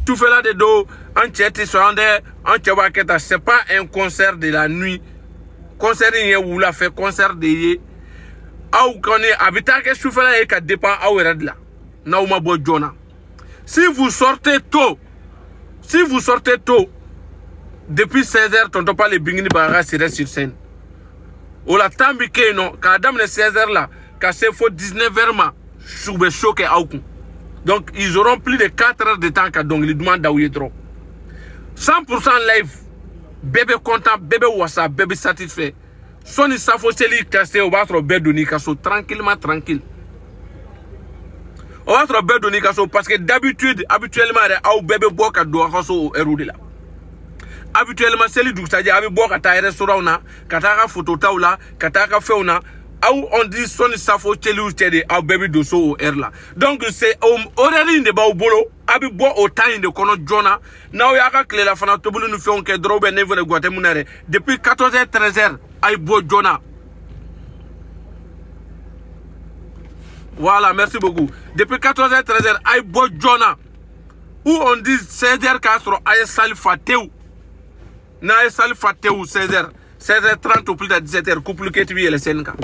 tout fait là de dos, en tchèti soande, en tchèbaketa, c'est pas un concert de la nuit. Concert yé ou la fait concert de yé. Ou qu'on est habitant que tout fait là et qu'à dépend à oured là. Na ou ma bo jona. Si vous sortez tôt, depuis 16h, tonton pas les bingini barra sur scène. Ou la tambi ke non, quand dame les 16h là, quand c'est faux 19h ma, choube choqué à oukou. Donc ils auront plus de 4 heures de temps qu'à donc ils demandent d'où trop. 100% live, bébé content, bébé wassa, bébé satisfait. Soni safo seli cassé au votre bedoni kaso tranquillement tranquille. Au votre bedoni kaso parce que d'habitude, habituellement, au bébé boka doit kaso erudi là. Habituellement, c'est lui qui a boka ta restaurant na, kataka photo taula, kataka feuna. On dit son safo teli ou teli au bébé dosso au air là. Donc c'est horaire de ba au bolo, abi bois au temps de kono jona. Na o yaka clé la fana tobulu nous fait on que drobe nevo de Guatemala. Depuis 14h 13h ay bois jona. Voilà, merci beaucoup. Depuis 14h 13h ay bois jona. Ou on dit 16h castro ay salfateu. Na ay salfateu 16h. 16h30 ou plus de 17h couple que tu es le Sénégal.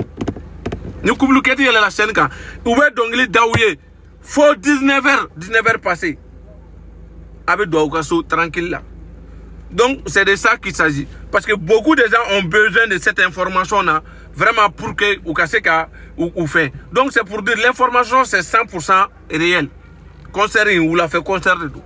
Nous couple que tu es la Sénégal. Où est donc les daouye? Faut 19h passé. Avec Douakasso tranquille là. Donc c'est de ça qu'il s'agit. Parce que beaucoup de gens ont besoin de cette information là. Vraiment pour que ou kaseka ou fait. Donc c'est pour dire l'information c'est 100% réel. Concert ou l'a fait concert de tout.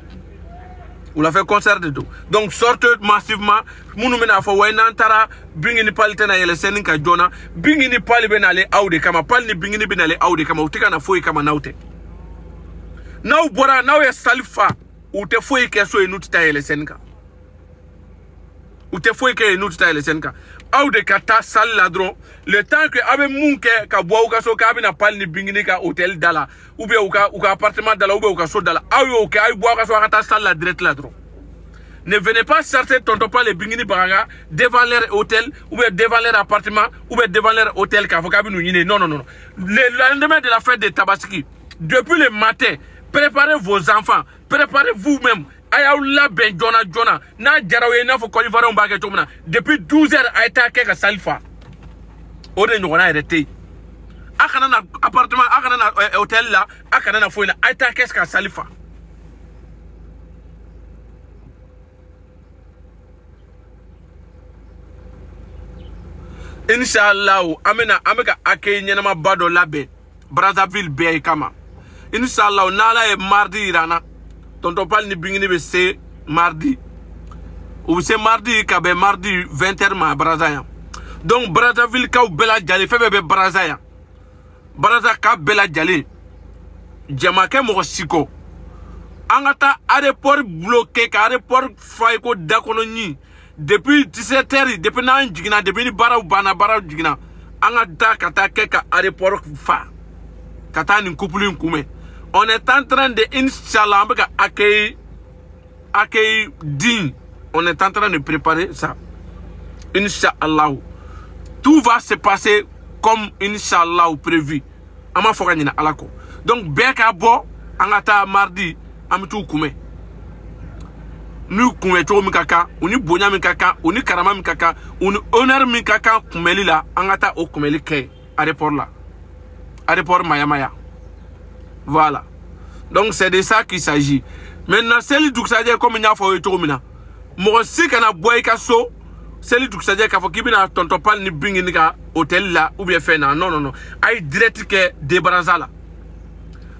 Ou l'a fait concert de tout. Donc sortez massivement. Mounumena fo wainantara bingini palitena yele seninka jona bingini pali benale aude kama pali ni bingini benale aude kama utika na foi kama naute. Now bora now ya salifa ute foi keso enutita yele seninka. Ute foi ke enutita yele seninka. Aude kata sal ladron le temps que abe munke ka boa ukaso ka abina pali ni bingini ka hotel dala ou bien uka appartement dala ou bien uka so dala ayo ke ay boa ukaso kata sal la direct ladron. Ne venez pas chercher tonton pas les bingini baraga devant leur hôtel ou bien devant leur appartement ou bien devant leur hôtel kavokabi nous yine. Non. Le lendemain de la fête de Tabaski, depuis le matin, préparez vos enfants, préparez vous-même. Ayaoula ben Jona na jarawe na fo kolivara mbake tomna depuis 12h aita keka salfa. Ode ngona arrêté. Akana na appartement, akana na hôtel là, akana na foina aita keska salfa. Inch'Allah, ameka akei nyenama bado labe Brazzaville be kama. Inch'Allah, nala e mardi irana. Tonton pal ni bingini be se mardi. Ou se mardi kabe mardi 20h ma Brazzaville. Donc Brazzaville ka bela jali febe be Brazzaville. Brazza ka bela jali. Jamake mo siko. Angata aéroport bloqué ka aéroport fay ko dakono ni. Depuis 17h, depuis nan jigina, depuis ni bara jigina, anga da kata keka aéroport fa. Kata ni couple nkume. On est en train de, Inch'Allah, accueillir digne. On est en train de préparer ça. Inch'Allah. Tout va se passer comme Inch'Allah prévu. Ama fokanina alako. Donc, beka bo, angata mardi, amitu kume. Nous kumeto mikaka, uni bonya mikaka, uni karama mikaka, uni honneur mikaka kumeli la, angata o kumeli ke, aéroport là. Aéroport Maya. Voilà. Donc c'est de ça qu'il s'agit. Maintenant, c'est le duxadie comme il y a fait au mina. Moi aussi, quand on a boy kaso, c'est le duxadie qui a fait qu'il y a tonton pal ni binginika hôtel là, ou bien fait non. Aïe direct que débarrassa là.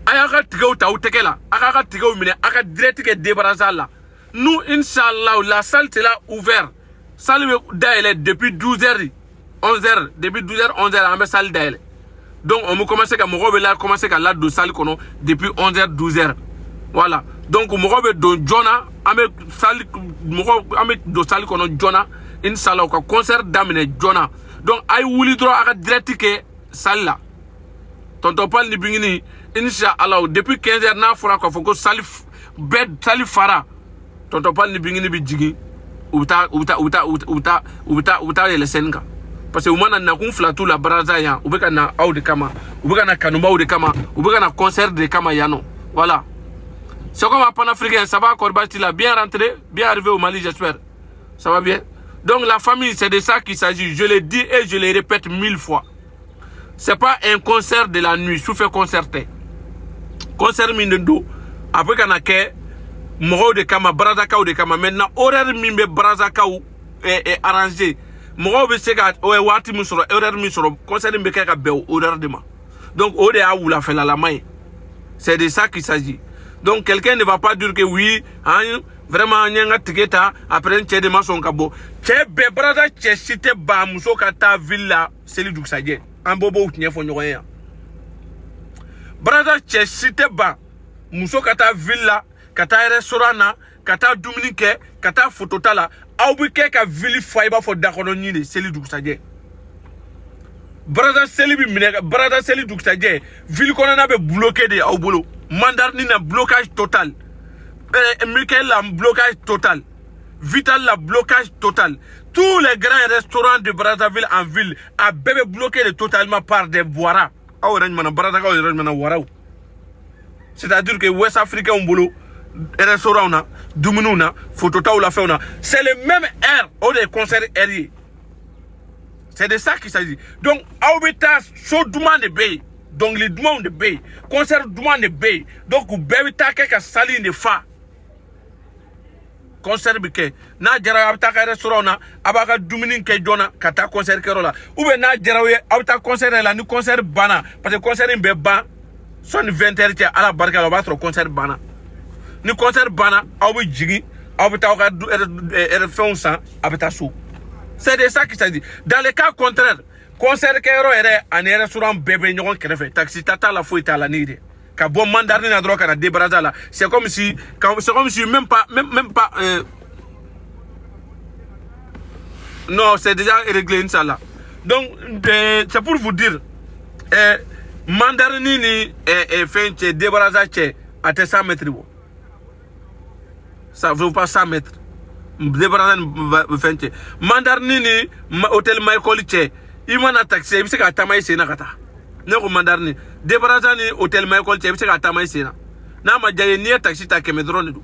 Aïe aga tigao ta ou teke là. Aga tigao mine, aga direct que débarrassa là. Nous, Inch'Allah, la salle est là ouverte. Salle d'aile depuis 12h, 11h, depuis 12h, 11h, on met salle d'aile. Donc, on me commence à me commencer à la de salle depuis 11h, 12h. Voilà. Donc, on me de Jona, on me salle, de salle Jona, Inch'Allah, concert d'amene Jona. Donc, aïe, ouli droit à direct que salle là. Tonton Pal ni bingini, Inch'Allah, depuis 15h, na fera qu'on faut que salle, bed, salle fara. Tonton Pal ni bingini bi jigi uta le senga parce que umana na kun flatu la Brazza ya ubeka na aude kama ubeka na kanumba aude kama ubeka na concert de kama yano voilà C'est comme un panafricain, ça va, Korbati, là, bien rentré, bien arrivé au Mali, j'espère. Ça va bien? Donc la famille, c'est de ça qu'il s'agit. Je le dis et je le répète 1000 fois. C'est pas un concert de la nuit, sous fait concerté. Concert Mindendo, après qu'on a que, Moro de Kama, Brazaka de Kama, maintenant, horaire Mimbe Brazaka est arrangé. Moro de Sega, Wati Musoro, horaire Musoro, concert Mbeka Beo, horaire de ma. Donc, Ode a ou la fait la main. C'est de ça qu'il s'agit. Donc, quelqu'un ne va pas dire que oui, hein, vraiment, il y a un ticket, après, il y a des maçons kabo. Tche, Bebrada, tche, cité, ba, mousso, kata, villa, c'est le Duxadje. Un bobo, ou t'y a fait rien. Brada, tche, cité, ba, mousso, kata, villa, kata, restaurant, kata, Dominique, kata, phototala, aubike, ka, vili, faiba, fo, dakononine, c'est le Duxadje. Brada, c'est le Brada, c'est le Duxadje. Ville qu'on a bloqué de Aubolo. Mandarine a blocage total. Michael a blocage total. Vital a blocage total. Tous les grands restaurants de Brazzaville en ville a bébé bloqué totalement par des boiras. C'est-à-dire que West Africa on boulot restaurant na, Dumununa, Photota ou la fauna. C'est le même air au des concerts aériens. C'est de ça qu'il s'agit. Donc, Aubita, so demande de bay. Donc, les demandes de bay. Concert demande de bay. Donc, vous bébé quelque saline de fa. Concert bike. Na jara abta restaurant na abaka dumini ke jona kata concert kerola. Ou bien na jara abta concert la ni concert bana parce que concert be ban son 20h à la barka la battre concert bana. Ni concert bana awu jigi abta ka refon ça abta sou. C'est de ça qu'il s'agit. Dans le cas contraire, concert kero ere en restaurant bébé nyon krefe taxi tata la fouille à la nide. Ka bon mandarin na droit kana débraza là, c'est comme si même pas non, c'est déjà réglé ça là. Donc c'est pour vous dire mandarin ni fait débraza che à 100 mètres. Ça veut pas 100 mètres. Débraza fait mandarin ni hôtel Michael che imana taxi il se ka tamay sena kata. Ne ko mandarni débraza ni hôtel Michael che se ka tamay sena na ma jare ni taxi ta keme drone du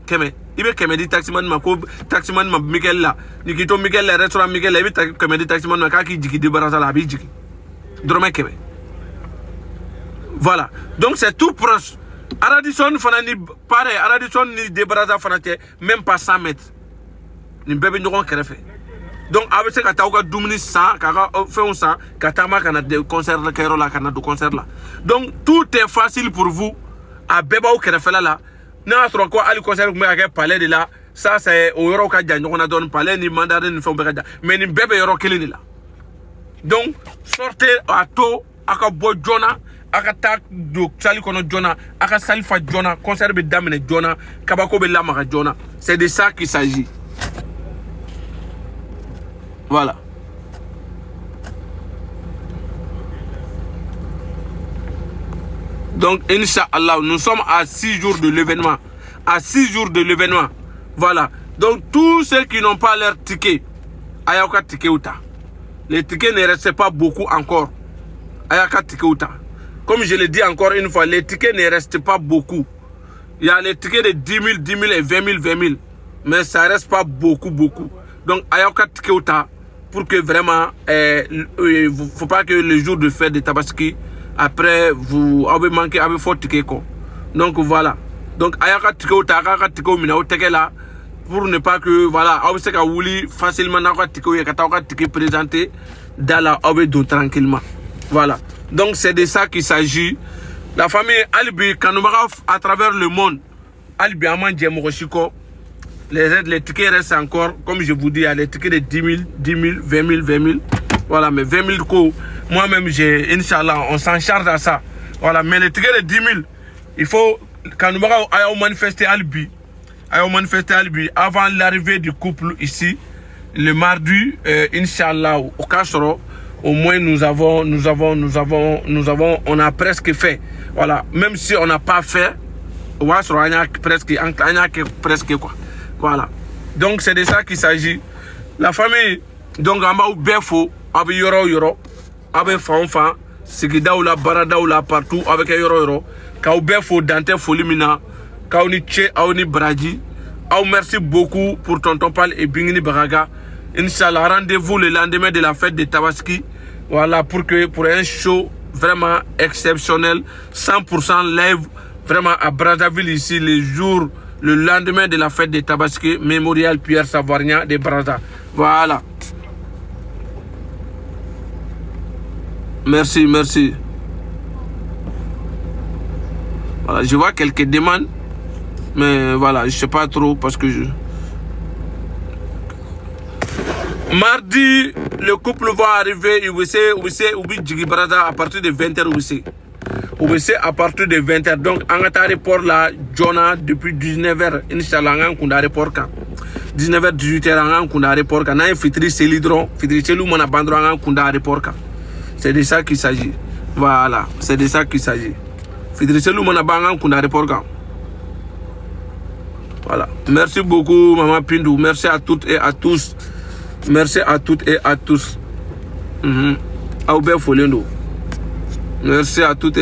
keme ibe keme di taximan ma ko taximan ma Miguel la ni kito Miguel la restaurant Miguel la ibe keme di taximan ma ka ki jiki débraza la bi jiki drone keme. Voilà, donc c'est tout proche. Aradison fanani pareil, Aradison ni débraza fanate même pas 100 mètres ni bébé ndon krefe. Donc avec ce que dumuni ça kaka fait on ça katama kana de concert de Kerola kana de concert là. Donc tout est facile pour vous à beba ou kerefela là. Na trop quoi ali concert mais avec palais de là ça c'est au euro ka on a donné palais ni mandarin ni fombe ka mais ni bébé euro kelini là. Donc sortez à tôt aka bo jona aka tak do sali kono jona aka salifa jona concert be damene jona kabako be lamaka jona. C'est de ça qu'il s'agit. Voilà. Donc, Inch'Allah, nous sommes à 6 jours de l'événement. À 6 jours de l'événement. Voilà. Donc, tous ceux qui n'ont pas leur ticket, ayaka ticket outa. Les tickets ne restent pas beaucoup encore. Ayaka ticket outa. Comme je l'ai dit encore une fois, les tickets ne restent pas beaucoup. Il y a les tickets de 10 000, 10 000 et 20 000, 20 000. Mais ça ne reste pas beaucoup. Donc, ayaka ticket outa. Pour que vraiment, il ne faut pas que le jour de fête de Tabaski, après, vous avez manqué, avez fort ticket. Donc voilà. Donc, ayaka ticket ou taka ticket ou minao teke là, pour ne pas que, voilà, vous savez que facilement, n'aka ticket ou yaka ticket présenté dans la obedo tranquillement. Voilà. Donc, c'est de ça qu'il s'agit. La famille Albi, Kanoumara, à travers le monde, Albi Aman Djemokoshiko, les tickets restent encore, comme je vous dis, il y a les tickets de 10 000, 10 000, 20 000, 20 000. Voilà, mais 20 000 coups, moi-même, j'ai, Inch'Allah, on s'en charge à ça. Voilà, mais les tickets de 10 000, il faut, quand nous allons manifester Albi, avant l'arrivée du couple ici, le mardi, Inch'Allah, au Castro, au moins on a presque fait. Voilà, même si on n'a pas fait, on a presque quoi. Voilà. Donc c'est de ça qu'il s'agit. La famille, donc en bas où Befo, avec Yoro, avec Fanfan, Sigida ou la Barada ou la partout, avec Yoro, quand Befo Dante Folimina, Kaoni Tche, Aoni Bradji. Merci beaucoup pour Tonton Pal et Bingini Baraga. Inch'Allah, rendez-vous le lendemain de la fête de Tabaski. Voilà, pour un show vraiment exceptionnel, 100% live, vraiment à Brazzaville ici, le lendemain de la fête de Tabaski, Mémorial Pierre Savoirien de Brazza. Voilà. Merci, merci. Voilà, je vois quelques demandes, mais voilà, je sais pas trop parce que Mardi, le couple va arriver, Ubi Djigi Brazza à partir de 20h Ubi à partir de 20h. Donc, en aéroport là, Jonah, depuis 19h, Inch'Allah, on a aéroport quand 19h, 18h, on a aéroport quand. On Fitri Selidron, Fitri Selou, on a bandron, on a aéroport quand. C'est de ça qu'il s'agit. Voilà, c'est de ça qu'il s'agit. Fitri Selou, on a bandron, on a aéroport quand. Voilà. Merci beaucoup, Maman Pindou. Merci à toutes et à tous. Merci à toutes et à tous. Merci à toutes et